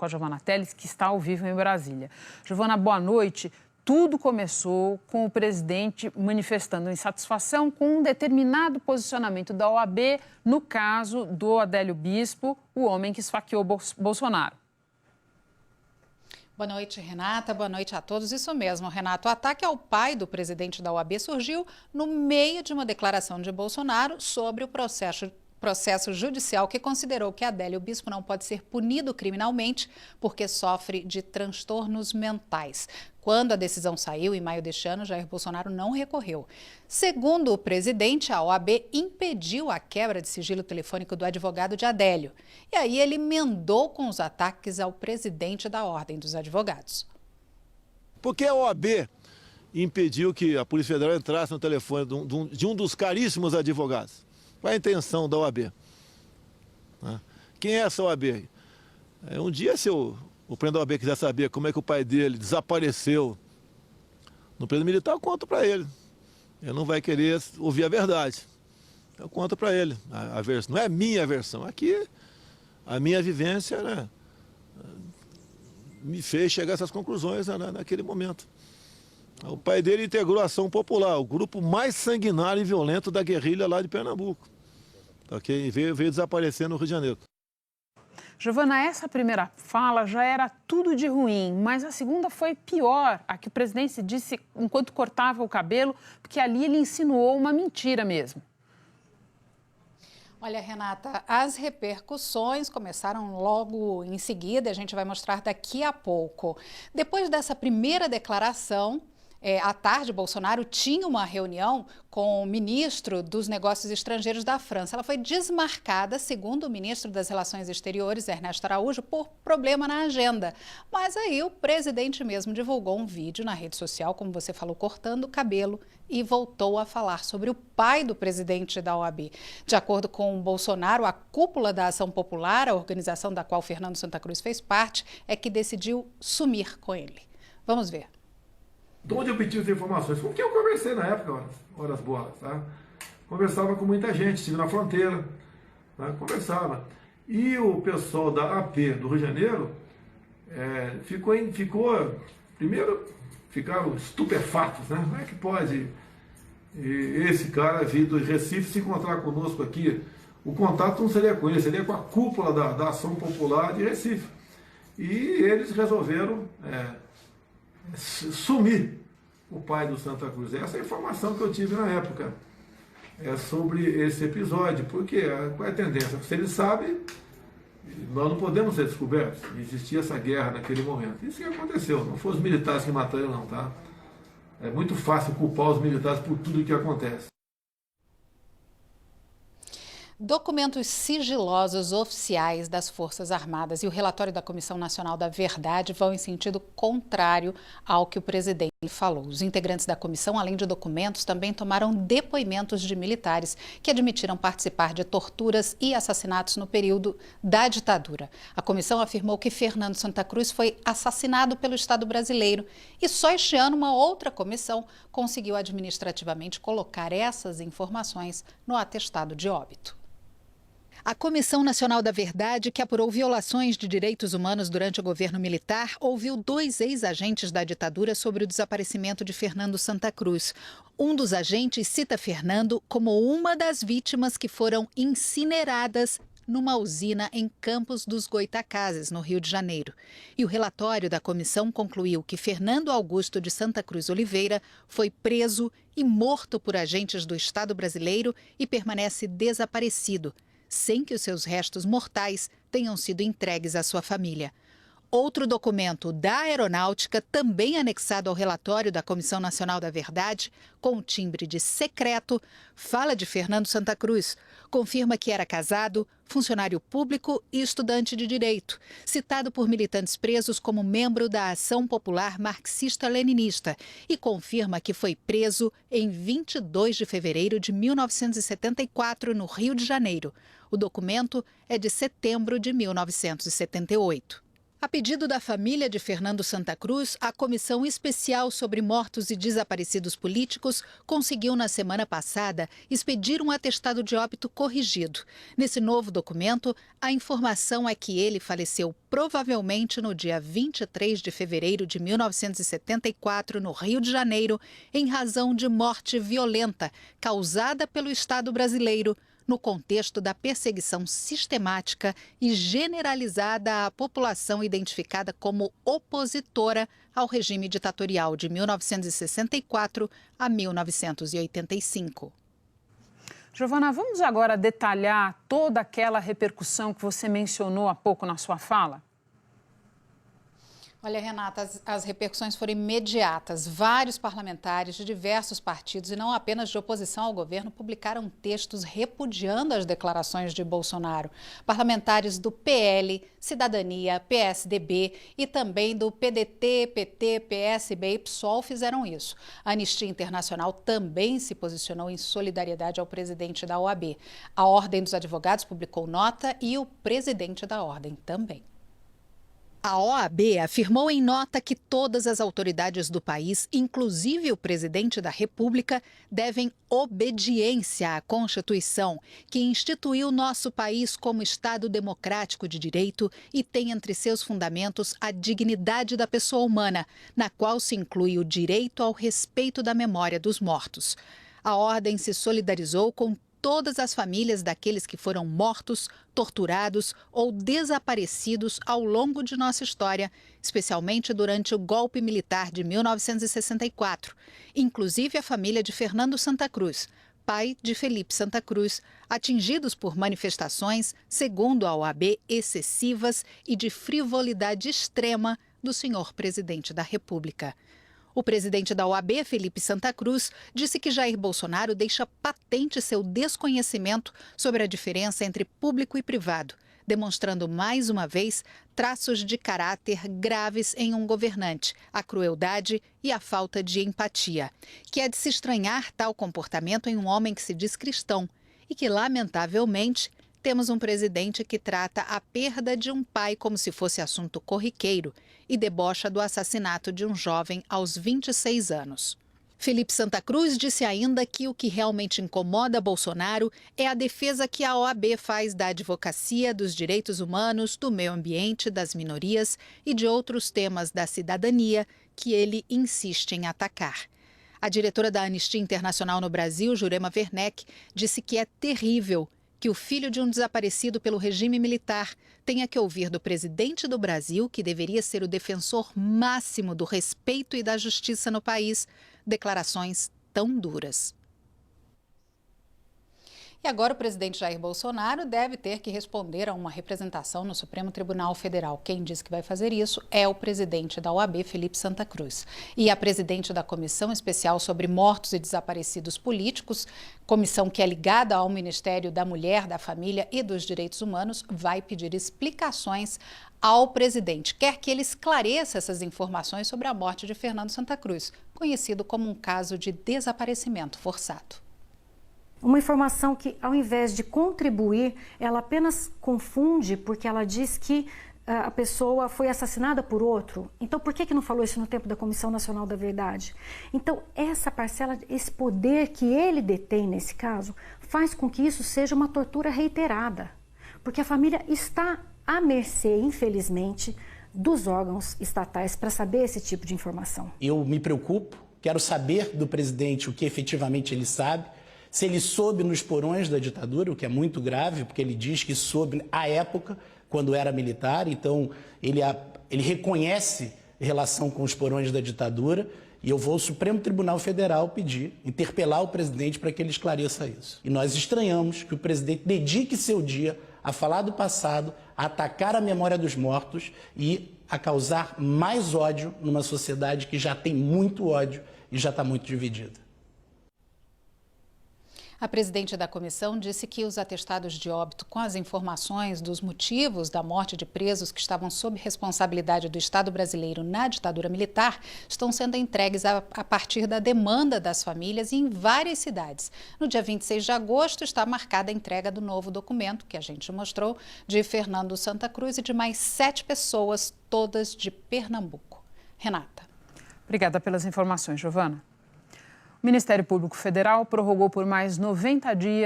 com a Giovana Teles, que está ao vivo em Brasília. Giovana, boa noite. Tudo começou com o presidente manifestando insatisfação com um determinado posicionamento da OAB no caso do Adélio Bispo, o homem que esfaqueou Bolsonaro. Boa noite, Renata. Boa noite a todos. Isso mesmo, Renato. O ataque ao pai do presidente da OAB surgiu no meio de uma declaração de Bolsonaro sobre o processo judicial que considerou que Adélio Bispo não pode ser punido criminalmente porque sofre de transtornos mentais. Quando a decisão saiu, em maio deste ano, Jair Bolsonaro não recorreu. Segundo o presidente, a OAB impediu a quebra de sigilo telefônico do advogado de Adélio. E aí ele emendou com os ataques ao presidente da Ordem dos Advogados. Por que a OAB impediu que a Polícia Federal entrasse no telefone de um dos caríssimos advogados? Qual é a intenção da OAB? Quem é essa OAB? Um dia, se o presidente da OAB quiser saber como é que o pai dele desapareceu no presídio militar, eu conto para ele. Ele não vai querer ouvir a verdade. Eu conto para ele. A versão, não é a minha versão. Aqui, a minha vivência, né, me fez chegar a essas conclusões naquele momento. O pai dele integrou a Ação Popular, o grupo mais sanguinário e violento da guerrilha lá de Pernambuco. Okay? Veio desaparecer no Rio de Janeiro. Giovana, essa primeira fala já era tudo de ruim, mas a segunda foi pior, a que o presidente disse enquanto cortava o cabelo, porque ali ele insinuou uma mentira mesmo. Olha, Renata, as repercussões começaram logo em seguida, a gente vai mostrar daqui a pouco. Depois dessa primeira declaração, à tarde, Bolsonaro tinha uma reunião com o ministro dos Negócios Estrangeiros da França. Ela foi desmarcada, segundo o ministro das Relações Exteriores, Ernesto Araújo, por problema na agenda. Mas aí o presidente mesmo divulgou um vídeo na rede social, como você falou, cortando o cabelo e voltou a falar sobre o pai do presidente da OAB. De acordo com Bolsonaro, a cúpula da Ação Popular, a organização da qual Fernando Santa Cruz fez parte, é que decidiu sumir com ele. Vamos ver. De onde eu obtive as informações? Com quem eu conversei na época, horas boas, tá? Conversava com muita gente, estive na fronteira, tá? Conversava. E o pessoal da AP do Rio de Janeiro primeiro ficaram estupefatos, né? Como é que pode esse cara vir do Recife se encontrar conosco aqui? O contato não seria com ele, seria com a cúpula da Ação Popular de Recife. E eles resolveram sumir o pai do Santa Cruz. Essa é a informação que eu tive na época sobre esse episódio, porque qual é a tendência? Se ele sabe, nós não podemos ser descobertos. Existia essa guerra naquele momento. Isso que aconteceu, não foram os militares que mataram, não, tá? É muito fácil culpar os militares por tudo que acontece. Documentos sigilosos oficiais das Forças Armadas e o relatório da Comissão Nacional da Verdade vão em sentido contrário ao que o presidente falou. Os integrantes da comissão, além de documentos, também tomaram depoimentos de militares que admitiram participar de torturas e assassinatos no período da ditadura. A comissão afirmou que Fernando Santa Cruz foi assassinado pelo Estado brasileiro e só este ano uma outra comissão conseguiu administrativamente colocar essas informações no atestado de óbito. A Comissão Nacional da Verdade, que apurou violações de direitos humanos durante o governo militar, ouviu 2 ex-agentes da ditadura sobre o desaparecimento de Fernando Santa Cruz. Um dos agentes cita Fernando como uma das vítimas que foram incineradas numa usina em Campos dos Goytacazes, no Rio de Janeiro. E o relatório da comissão concluiu que Fernando Augusto de Santa Cruz Oliveira foi preso e morto por agentes do Estado brasileiro e permanece desaparecido, sem que os seus restos mortais tenham sido entregues à sua família. Outro documento da Aeronáutica, também anexado ao relatório da Comissão Nacional da Verdade, com timbre de secreto, fala de Fernando Santa Cruz. Confirma que era casado, funcionário público e estudante de direito, citado por militantes presos como membro da Ação Popular Marxista-Leninista, e confirma que foi preso em 22 de fevereiro de 1974, no Rio de Janeiro. O documento é de setembro de 1978. A pedido da família de Fernando Santa Cruz, a Comissão Especial sobre Mortos e Desaparecidos Políticos conseguiu, na semana passada, expedir um atestado de óbito corrigido. Nesse novo documento, a informação é que ele faleceu provavelmente no dia 23 de fevereiro de 1974, no Rio de Janeiro, em razão de morte violenta causada pelo Estado brasileiro, no contexto da perseguição sistemática e generalizada à população identificada como opositora ao regime ditatorial de 1964 a 1985. Giovana, vamos agora detalhar toda aquela repercussão que você mencionou há pouco na sua fala? Olha, Renata, as repercussões foram imediatas. Vários parlamentares de diversos partidos, e não apenas de oposição ao governo, publicaram textos repudiando as declarações de Bolsonaro. Parlamentares do PL, Cidadania, PSDB e também do PDT, PT, PSB e PSOL fizeram isso. A Anistia Internacional também se posicionou em solidariedade ao presidente da OAB. A Ordem dos Advogados publicou nota e o presidente da Ordem também. A OAB afirmou em nota que todas as autoridades do país, inclusive o presidente da República, devem obediência à Constituição, que instituiu nosso país como Estado democrático de direito e tem entre seus fundamentos a dignidade da pessoa humana, na qual se inclui o direito ao respeito da memória dos mortos. A Ordem se solidarizou com todas as famílias daqueles que foram mortos, torturados ou desaparecidos ao longo de nossa história, especialmente durante o golpe militar de 1964, inclusive a família de Fernando Santa Cruz, pai de Felipe Santa Cruz, atingidos por manifestações, segundo a OAB, excessivas e de frivolidade extrema do senhor presidente da República. O presidente da OAB, Felipe Santa Cruz, disse que Jair Bolsonaro deixa patente seu desconhecimento sobre a diferença entre público e privado, demonstrando mais uma vez traços de caráter graves em um governante, a crueldade e a falta de empatia, que é de se estranhar tal comportamento em um homem que se diz cristão e que, lamentavelmente, temos um presidente que trata a perda de um pai como se fosse assunto corriqueiro e debocha do assassinato de um jovem aos 26 anos. Felipe Santa Cruz disse ainda que o que realmente incomoda Bolsonaro é a defesa que a OAB faz da advocacia, dos direitos humanos, do meio ambiente, das minorias e de outros temas da cidadania que ele insiste em atacar. A diretora da Anistia Internacional no Brasil, Jurema Werneck, disse que é terrível que o filho de um desaparecido pelo regime militar tenha que ouvir do presidente do Brasil, que deveria ser o defensor máximo do respeito e da justiça no país, declarações tão duras. E agora o presidente Jair Bolsonaro deve ter que responder a uma representação no Supremo Tribunal Federal. Quem diz que vai fazer isso é o presidente da OAB, Felipe Santa Cruz. E a presidente da Comissão Especial sobre Mortos e Desaparecidos Políticos, comissão que é ligada ao Ministério da Mulher, da Família e dos Direitos Humanos, vai pedir explicações ao presidente. Quer que ele esclareça essas informações sobre a morte de Fernando Santa Cruz, conhecido como um caso de desaparecimento forçado. Uma informação que, ao invés de contribuir, ela apenas confunde, porque ela diz que a pessoa foi assassinada por outro. Então, por que não falou isso no tempo da Comissão Nacional da Verdade? Então, essa parcela, esse poder que ele detém nesse caso, faz com que isso seja uma tortura reiterada. Porque a família está à mercê, infelizmente, dos órgãos estatais para saber esse tipo de informação. Eu me preocupo, quero saber do presidente o que efetivamente ele sabe, se ele soube nos porões da ditadura, o que é muito grave, porque ele diz que soube à época, quando era militar, então ele reconhece relação com os porões da ditadura, e eu vou ao Supremo Tribunal Federal pedir, interpelar o presidente para que ele esclareça isso. E nós estranhamos que o presidente dedique seu dia a falar do passado, a atacar a memória dos mortos e a causar mais ódio numa sociedade que já tem muito ódio e já está muito dividida. A presidente da comissão disse que os atestados de óbito com as informações dos motivos da morte de presos que estavam sob responsabilidade do Estado brasileiro na ditadura militar estão sendo entregues a partir da demanda das famílias em várias cidades. No dia 26 de agosto está marcada a entrega do novo documento, que a gente mostrou, de Fernando Santa Cruz e de mais 7 pessoas, todas de Pernambuco. Renata. Obrigada pelas informações, Giovana. O Ministério Público Federal prorrogou por mais 90 dias